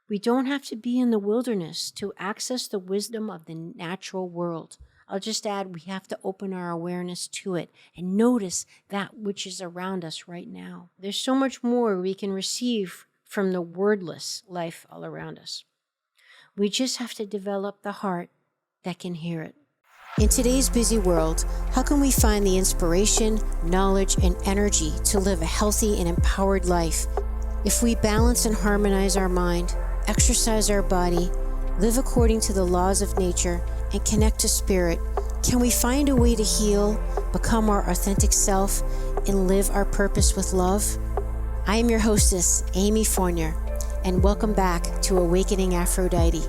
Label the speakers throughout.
Speaker 1: We don't have to be in the wilderness to access the wisdom of the natural world. I'll just add, we have to open our awareness to it and notice that which is around us right now. There's so much more we can receive from the wordless life all around us. We just have to develop the heart that can hear it. In today's busy world, how can we find the inspiration, knowledge, and energy to live a healthy and empowered life? If we balance and harmonize our mind, exercise our body, live according to the laws of nature, and connect to spirit, can we find a way to heal, become our authentic self, and live our purpose with love? I am your hostess, Amy Fournier, and welcome back to Awakening Aphrodite.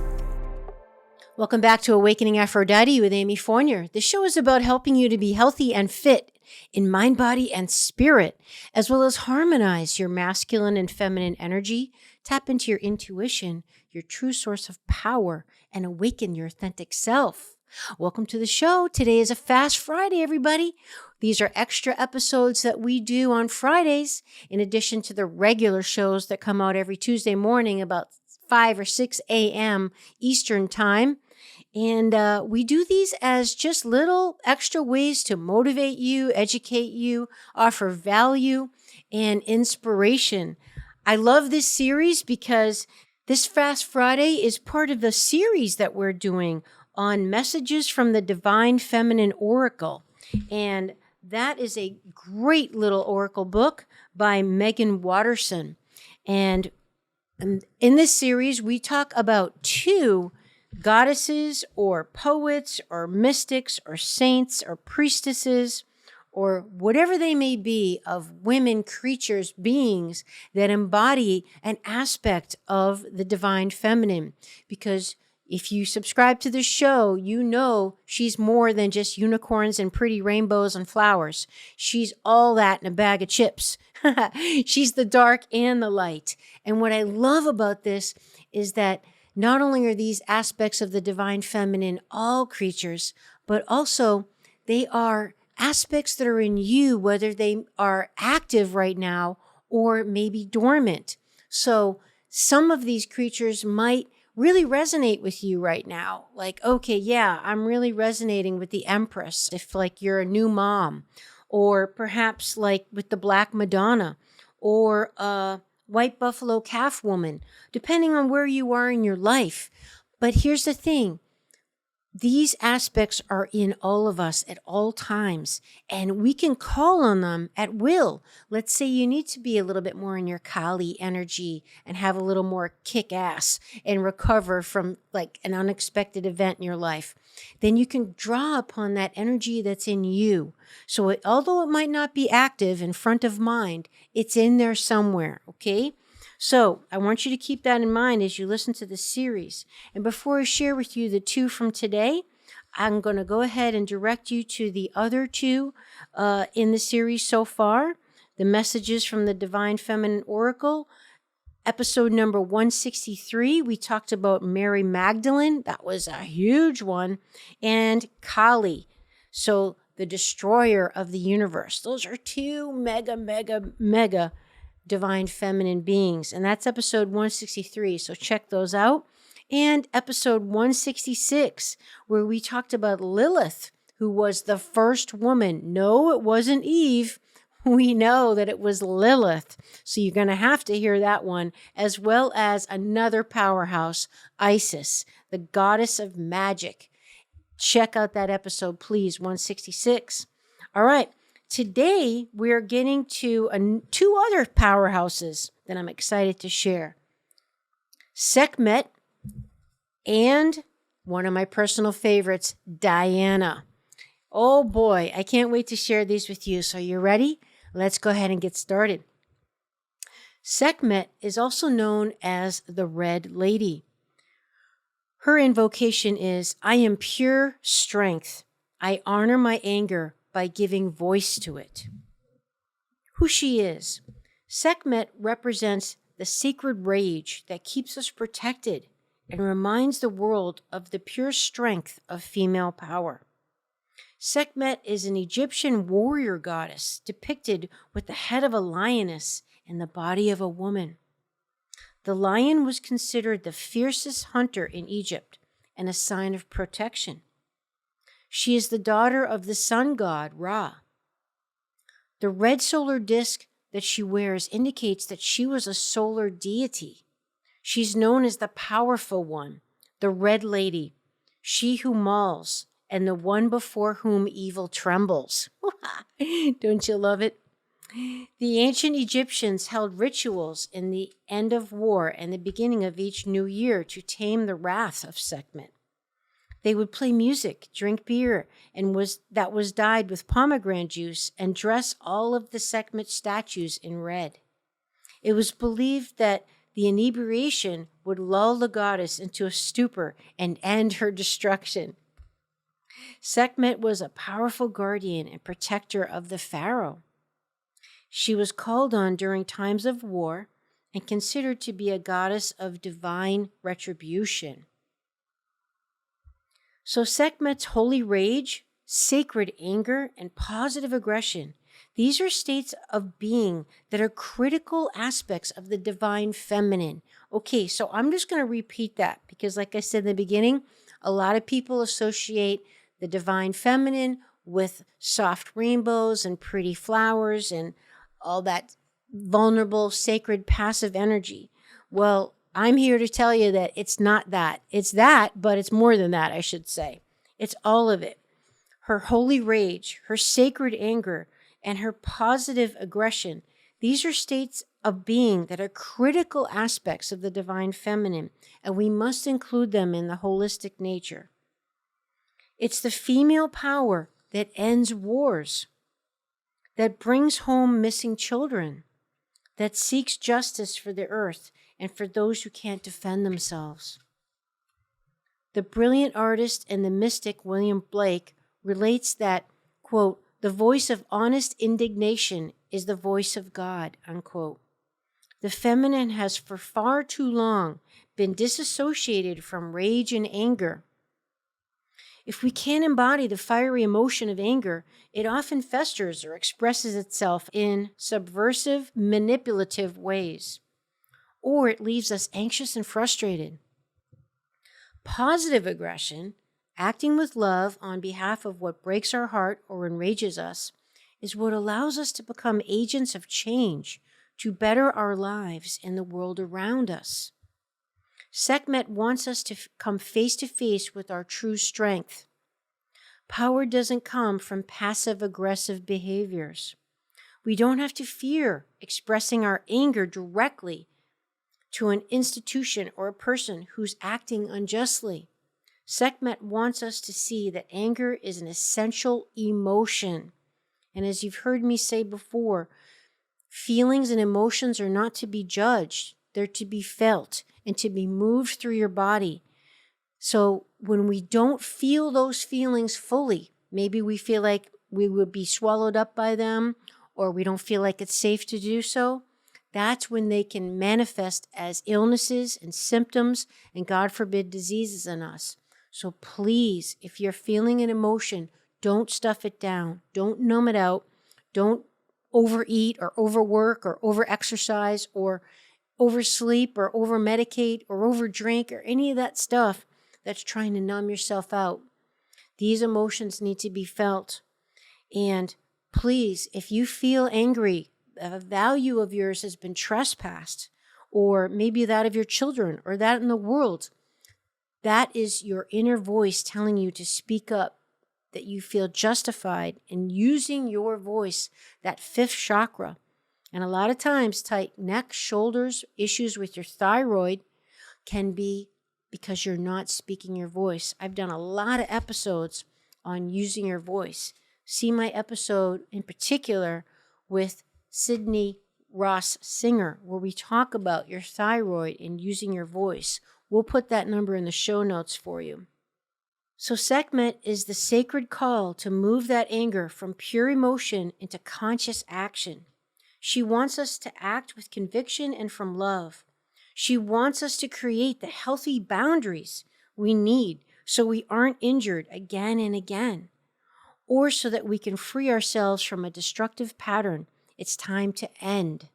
Speaker 1: Welcome back to Awakening Aphrodite with Amy Fournier. This show is about helping you to be healthy and fit in mind, body, and spirit, as well as harmonize your masculine and feminine energy, tap into your intuition, your true source of power, and awaken your authentic self. Welcome to the show. Today is a Fast Friday, everybody. These are extra episodes that we do on Fridays, in addition to the regular shows that come out every Tuesday morning about 5 or 6 a.m. Eastern Time. And we do these as just little extra ways to motivate you, educate you, offer value and inspiration. I love this series because this Fast Friday is part of the series that we're doing on messages from the Divine Feminine Oracle. And that is a great little oracle book by Megan Watterson. And in this series, we talk about 2 goddesses or poets or mystics or saints or priestesses or whatever they may be, of women, creatures, beings that embody an aspect of the divine feminine. Because if you subscribe to this show, you know she's more than just unicorns and pretty rainbows and flowers. She's all that in a bag of chips. She's the dark and the light. And what I love about this is that not only are these aspects of the divine feminine all creatures, but also they are aspects that are in you, whether they are active right now or maybe dormant. So some of these creatures might really resonate with you right now. Like, okay, yeah, I'm really resonating with the Empress, if like you're a new mom, or perhaps like with the Black Madonna, or a white buffalo calf woman, depending on where you are in your life. But here's the thing. These aspects are in all of us at all times, and we can call on them at will. Let's say you need to be a little bit more in your Kali energy and have a little more kick-ass and recover from like an unexpected event in your life. Then you can draw upon that energy that's in you. So although it might not be active in front of mind, it's in there somewhere, okay? So I want you to keep that in mind as you listen to this series. And before I share with you the 2 from today, I'm going to go ahead and direct you to the other 2 in the series so far. The messages from the Divine Feminine Oracle. Episode number 163, we talked about Mary Magdalene. That was a huge one. And Kali. So the destroyer of the universe. Those are 2 mega divine feminine beings. And that's episode 163. So check those out. And episode 166, where we talked about Lilith, who was the first woman. No, it wasn't Eve. We know that it was Lilith. So you're going to have to hear that one, as well as another powerhouse, Isis, the goddess of magic. Check out that episode, please, 166. All right. Today, we're getting to 2 other powerhouses that I'm excited to share. Sekhmet and one of my personal favorites, Diana. Oh boy, I can't wait to share these with you. So you ready? Let's go ahead and get started. Sekhmet is also known as the Red Lady. Her invocation is, I am pure strength. I honor my anger by giving voice to it. Who she is. Sekhmet represents the sacred rage that keeps us protected and reminds the world of the pure strength of female power. Sekhmet is an Egyptian warrior goddess depicted with the head of a lioness and the body of a woman. The lion was considered the fiercest hunter in Egypt and a sign of protection. She is the daughter of the sun god, Ra. The red solar disk that she wears indicates that she was a solar deity. She's known as the powerful one, the red lady, she who mauls, and the one before whom evil trembles. Don't you love it? The ancient Egyptians held rituals in the end of war and the beginning of each new year to tame the wrath of Sekhmet. They would play music, drink beer, that was dyed with pomegranate juice, and dress all of the Sekhmet statues in red. It was believed that the inebriation would lull the goddess into a stupor and end her destruction. Sekhmet was a powerful guardian and protector of the pharaoh. She was called on during times of war and considered to be a goddess of divine retribution. So Sekhmet's holy rage, sacred anger, and positive aggression, these are states of being that are critical aspects of the divine feminine. Okay, so I'm just going to repeat that because like I said in the beginning, a lot of people associate the divine feminine with soft rainbows and pretty flowers and all that vulnerable, sacred, passive energy. Well, I'm here to tell you that it's not that. It's that, but it's more than that, I should say. It's all of it. Her holy rage, her sacred anger, and her positive aggression, these are states of being that are critical aspects of the divine feminine, and we must include them in the holistic nature. It's the female power that ends wars, that brings home missing children, that seeks justice for the earth and for those who can't defend themselves. The brilliant artist and the mystic William Blake relates that, quote, the voice of honest indignation is the voice of God, unquote. The feminine has for far too long been disassociated from rage and anger. If we can't embody the fiery emotion of anger, it often festers or expresses itself in subversive, manipulative ways, or it leaves us anxious and frustrated. Positive aggression, acting with love on behalf of what breaks our heart or enrages us, is what allows us to become agents of change to better our lives and the world around us. Sekmet wants us to come face to face with our true strength. Power doesn't come from passive-aggressive behaviors. We don't have to fear expressing our anger directly to an institution or a person who's acting unjustly. Sekmet wants us to see that anger is an essential emotion. And as you've heard me say before, feelings and emotions are not to be judged. They're to be felt and to be moved through your body. So when we don't feel those feelings fully, maybe we feel like we would be swallowed up by them, or we don't feel like it's safe to do so, that's when they can manifest as illnesses and symptoms and, God forbid, diseases in us. So please, if you're feeling an emotion, don't stuff it down. Don't numb it out. Don't overeat or overwork or overexercise or oversleep or overmedicate or overdrink or any of that stuff that's trying to numb yourself out. These emotions need to be felt. And please, if you feel angry, a value of yours has been trespassed, or maybe that of your children or that in the world, that is your inner voice telling you to speak up, that you feel justified in using your voice, that fifth chakra. And a lot of times, tight neck, shoulders, issues with your thyroid can be because you're not speaking your voice. I've done a lot of episodes on using your voice. See my episode in particular with Sydney Ross Singer, where we talk about your thyroid and using your voice. We'll put that number in the show notes for you. So Sekhmet is the sacred call to move that anger from pure emotion into conscious action. She wants us to act with conviction and from love. She wants us to create the healthy boundaries we need so we aren't injured again and again, or so that we can free ourselves from a destructive pattern it's time to end.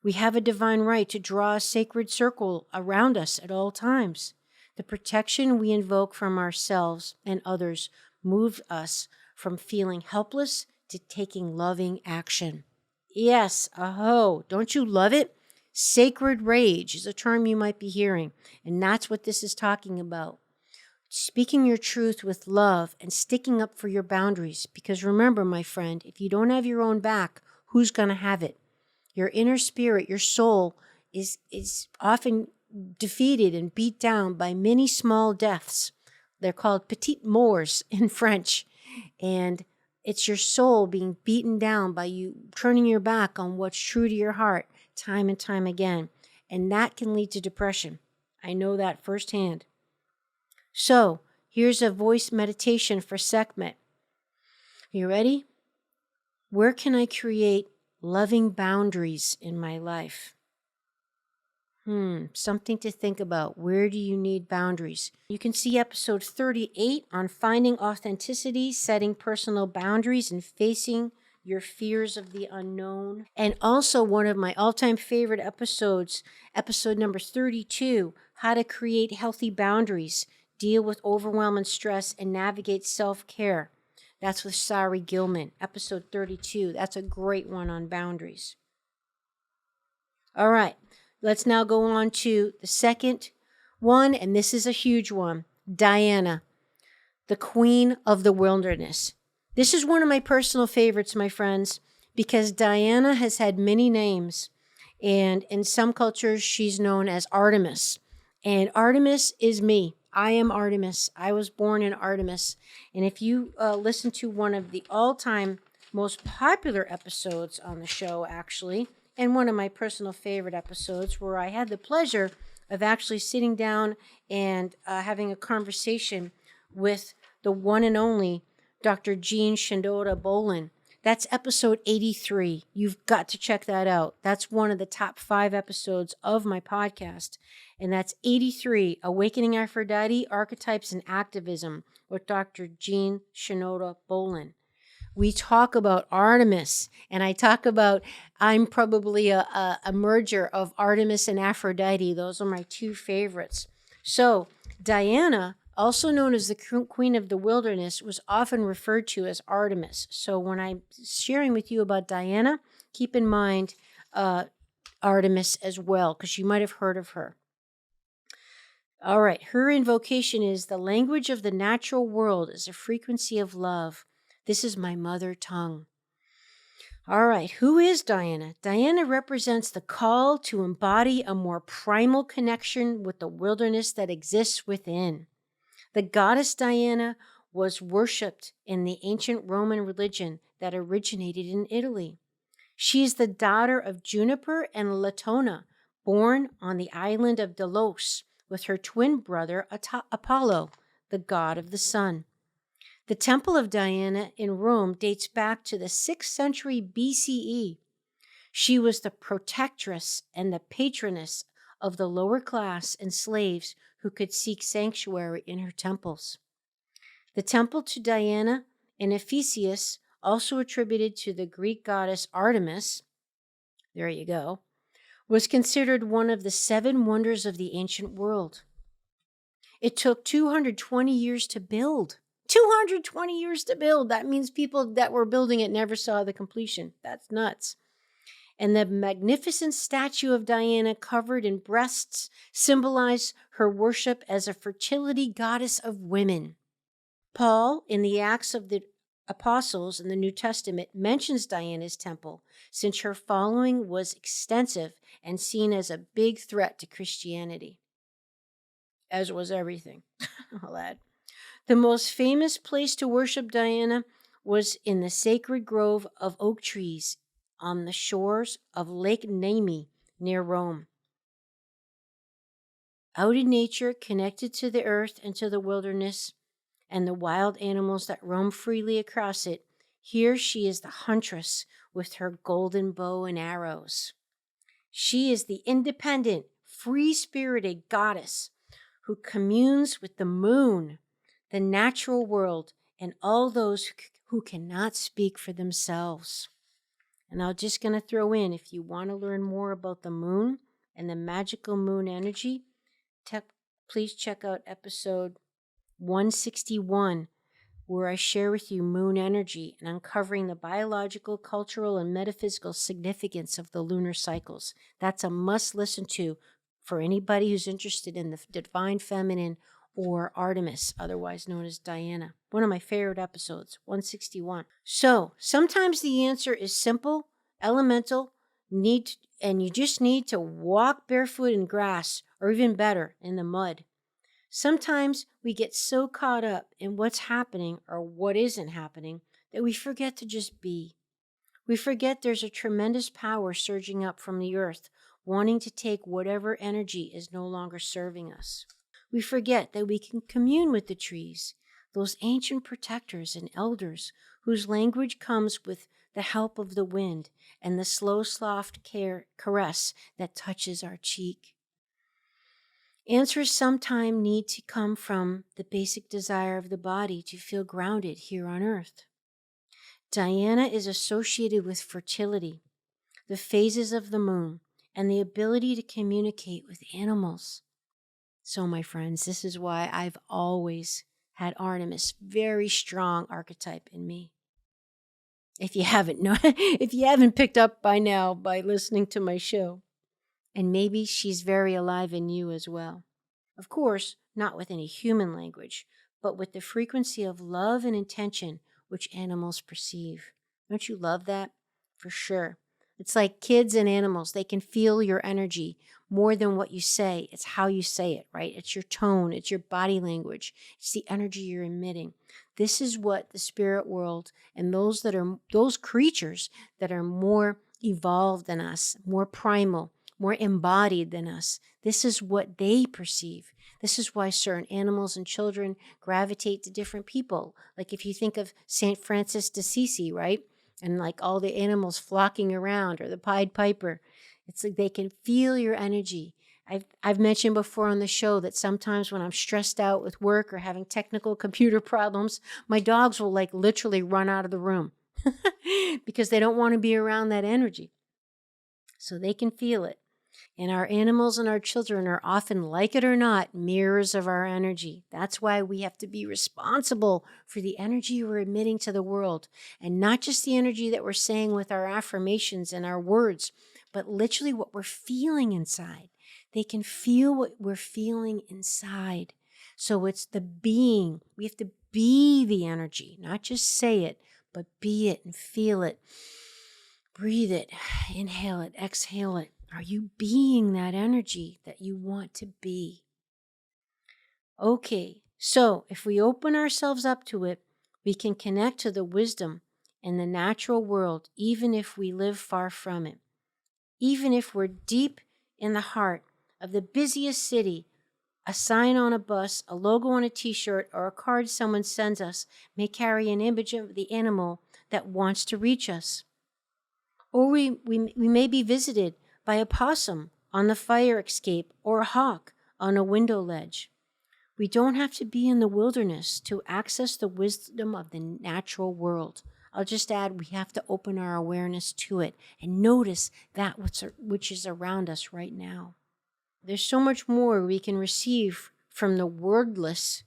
Speaker 1: We have a divine right to draw a sacred circle around us at all times. The protection we invoke from ourselves and others moves us from feeling helpless to taking loving action. Yes, aho, don't you love it? Sacred rage is a term you might be hearing, and that's what this is talking about. Speaking your truth with love and sticking up for your boundaries. Because remember, my friend, if you don't have your own back, who's going to have it? Your inner spirit, your soul, is often defeated and beat down by many small deaths. They're called petites morts in French. And it's your soul being beaten down by you turning your back on what's true to your heart time and time again. And that can lead to depression. I know that firsthand. So, here's a voice meditation for Sekhmet. You ready? Where can I create loving boundaries in my life? Something to think about. Where do you need boundaries? You can see episode 38 on finding authenticity, setting personal boundaries, and facing your fears of the unknown. And also one of my all-time favorite episodes, episode number 32, how to create healthy boundaries, deal with overwhelm and stress, and navigate self-care. That's with Sari Gilman, episode 32. That's a great one on boundaries. All right, let's now go on to the second one, and this is a huge one. Diana, the Queen of the Wilderness. This is one of my personal favorites, my friends, because Diana has had many names, and in some cultures, she's known as Artemis. And Artemis is me. I am Artemis. I was born in Artemis. And if you listen to one of the all-time most popular episodes on the show, actually, and one of my personal favorite episodes where I had the pleasure of actually sitting down and having a conversation with the one and only Dr. Jean Shinoda Bolin. That's episode 83. You've got to check that out. That's one of the top 5 episodes of my podcast. And that's 83, Awakening Aphrodite, Archetypes and Activism with Dr. Jean Shinoda Bolin. We talk about Artemis, and I talk about, I'm probably a merger of Artemis and Aphrodite. Those are my 2 favorites. So Diana, also known as the Queen of the Wilderness, was often referred to as Artemis. So when I'm sharing with you about Diana, keep in mind Artemis as well, because you might have heard of her. All right, her invocation is, the language of the natural world is a frequency of love. This is my mother tongue. All right, who is Diana? Diana represents the call to embody a more primal connection with the wilderness that exists within. The goddess Diana was worshipped in the ancient Roman religion that originated in Italy. She is the daughter of Juniper and Latona, born on the island of Delos with her twin brother Apollo, the god of the sun. The Temple of Diana in Rome dates back to the 6th century BCE. She was the protectress and the patroness of the lower class and slaves who could seek sanctuary in her temples. The temple to Diana in Ephesus, also attributed to the Greek goddess Artemis, there you go, was considered one of the 7 wonders of the ancient world. It took 220 years to build. 220 years to build. That means people that were building it never saw the completion. That's nuts. And the magnificent statue of Diana covered in breasts symbolized her worship as a fertility goddess of women. Paul, in the Acts of the Apostles in the New Testament, mentions Diana's temple, since her following was extensive and seen as a big threat to Christianity, as was everything. All that. The most famous place to worship Diana was in the sacred grove of oak trees on the shores of Lake Nemi near Rome. Out in nature, connected to the earth and to the wilderness and the wild animals that roam freely across it, here she is the huntress with her golden bow and arrows. She is the independent, free-spirited goddess who communes with the moon, the natural world, and all those who cannot speak for themselves. And I'm just going to throw in, if you want to learn more about the moon and the magical moon energy, please check out episode 161, where I share with you moon energy and uncovering the biological, cultural, and metaphysical significance of the lunar cycles. That's a must listen to for anybody who's interested in the divine feminine or Artemis, otherwise known as Diana. One of my favorite episodes, 161. So sometimes the answer is simple, elemental, and you just need to walk barefoot in grass, or even better, in the mud. Sometimes we get so caught up in what's happening or what isn't happening that we forget to just be. We forget there's a tremendous power surging up from the earth, wanting to take whatever energy is no longer serving us. We forget that we can commune with the trees, those ancient protectors and elders whose language comes with the help of the wind and the slow, soft caress that touches our cheek. Answers sometimes need to come from the basic desire of the body to feel grounded here on earth. Diana is associated with fertility, the phases of the moon, and the ability to communicate with animals. So, my friends, this is why I've always had Artemis, very strong archetype in me. If you haven't picked up by now by listening to my show. And maybe she's very alive in you as well. Of course, not with any human language, but with the frequency of love and intention which animals perceive. Don't you love that? For sure. It's like kids and animals. They can feel your energy more than what you say. It's how you say it, right? It's your tone. It's your body language. It's the energy you're emitting. This is what the spirit world and those creatures that are more evolved than us, more primal, more embodied than us. This is what they perceive. This is why certain animals and children gravitate to different people. Like if you think of St. Francis d'Assisi, right? And like all the animals flocking around, or the Pied Piper. It's like they can feel your energy. I've mentioned before on the show that sometimes when I'm stressed out with work or having technical computer problems, my dogs will like literally run out of the room because they don't want to be around that energy. So they can feel it. And our animals and our children are often, like it or not, mirrors of our energy. That's why we have to be responsible for the energy we're emitting to the world. And not just the energy that we're saying with our affirmations and our words, but literally what we're feeling inside. They can feel what we're feeling inside. So it's the being. We have to be the energy, not just say it, but be it and feel it. Breathe it, inhale it, exhale it. Are you being that energy that you want to be? Okay, so if we open ourselves up to it, we can connect to the wisdom in the natural world, even if we live far from it. Even if we're deep in the heart of the busiest city, a sign on a bus, a logo on a t-shirt, or a card someone sends us may carry an image of the animal that wants to reach us. Or we may be visited by a possum on the fire escape, or a hawk on a window ledge. We don't have to be in the wilderness to access the wisdom of the natural world. I'll just add, we have to open our awareness to it and notice that which is around us right now. There's so much more we can receive from the wordless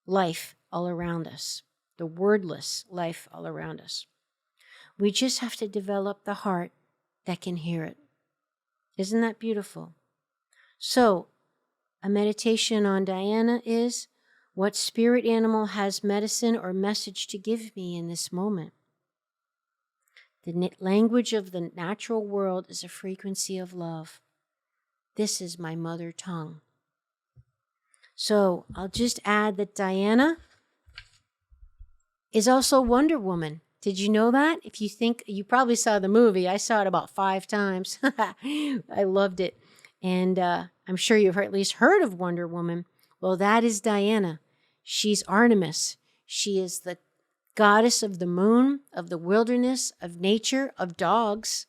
Speaker 1: life all around us. The wordless life all around us. We just have to develop the heart that can hear it. Isn't that beautiful? So, a meditation on Diana is, what spirit animal has medicine or message to give me in this moment? The language of the natural world is a frequency of love. This is my mother tongue. So, I'll just add that Diana is also Wonder Woman. Did you know that? If you think, you probably saw the movie. I saw it about 5 times. I loved it. And I'm sure you've at least heard of Wonder Woman. Well, that is Diana. She's Artemis. She is the goddess of the moon, of the wilderness, of nature, of dogs.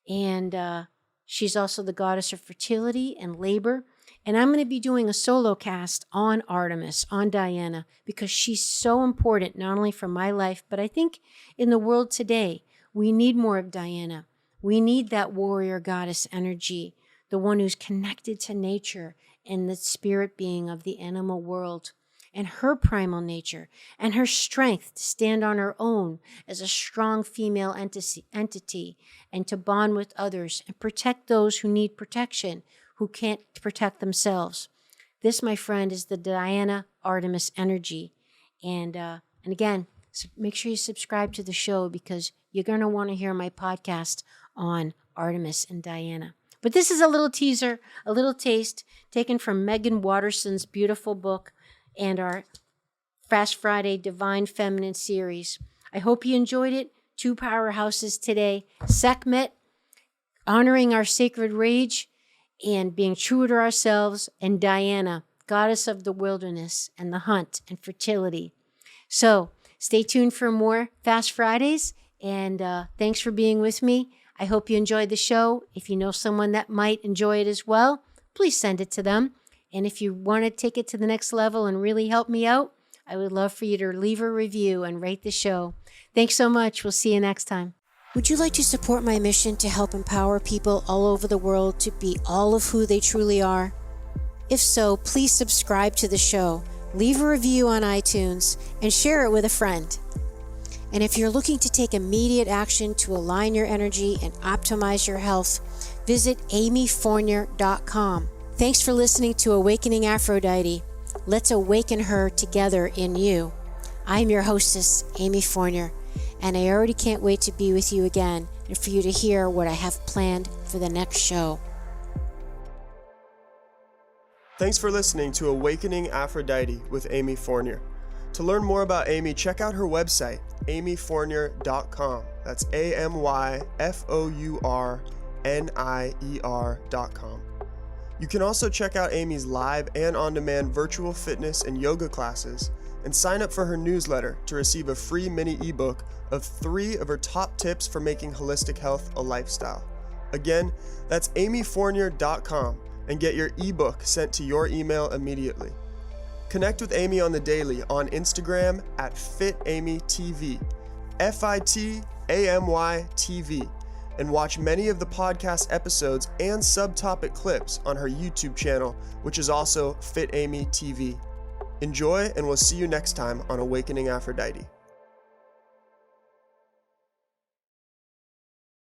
Speaker 1: And she's also the goddess of fertility and labor. And I'm going to be doing a solo cast on Artemis, on Diana, because she's so important, not only for my life, but I think in the world today, we need more of Diana. We need that warrior goddess energy, the one who's connected to nature and the spirit being of the animal world, and her primal nature, and her strength to stand on her own as a strong female entity, and to bond with others and protect those who need protection, who can't protect themselves. This, my friend, is the Diana Artemis energy. And again, make sure you subscribe to the show, because you're going to want to hear my podcast on Artemis and Diana. But this is a little teaser, a little taste taken from Megan Watterson's beautiful book and our Fast Friday Divine Feminine series. I hope you enjoyed it. 2 powerhouses today: Sekhmet, honoring our sacred rage and being true to ourselves, and Diana, goddess of the wilderness and the hunt and fertility. So stay tuned for more Fast Fridays, and thanks for being with me. I hope you enjoyed the show. If you know someone that might enjoy it as well, please send it to them. And if you want to take it to the next level and really help me out, I would love for you to leave a review and rate the show. Thanks so much. We'll see you next time. Would you like to support my mission to help empower people all over the world to be all of who they truly are? If so, please subscribe to the show, leave a review on iTunes, and share it with a friend. And if you're looking to take immediate action to align your energy and optimize your health, visit amyfournier.com. Thanks for listening to Awakening Aphrodite. Let's awaken her together in you. I'm your hostess, Amy Fournier, and I already can't wait to be with you again and for you to hear what I have planned for the next show.
Speaker 2: Thanks for listening to Awakening Aphrodite with Amy Fournier. To learn more about Amy, check out her website, amyfournier.com. That's amyfournier.com. You can also check out Amy's live and on-demand virtual fitness and yoga classes, and sign up for her newsletter to receive a free mini ebook of 3 of her top tips for making holistic health a lifestyle. Again, that's amyfournier.com, and get your ebook sent to your email immediately. Connect with Amy on the daily on Instagram at FitAmyTV, FITAMYTV, and watch many of the podcast episodes and subtopic clips on her YouTube channel, which is also Fit Amy TV. Enjoy, and we'll see you next time on Awakening Aphrodite.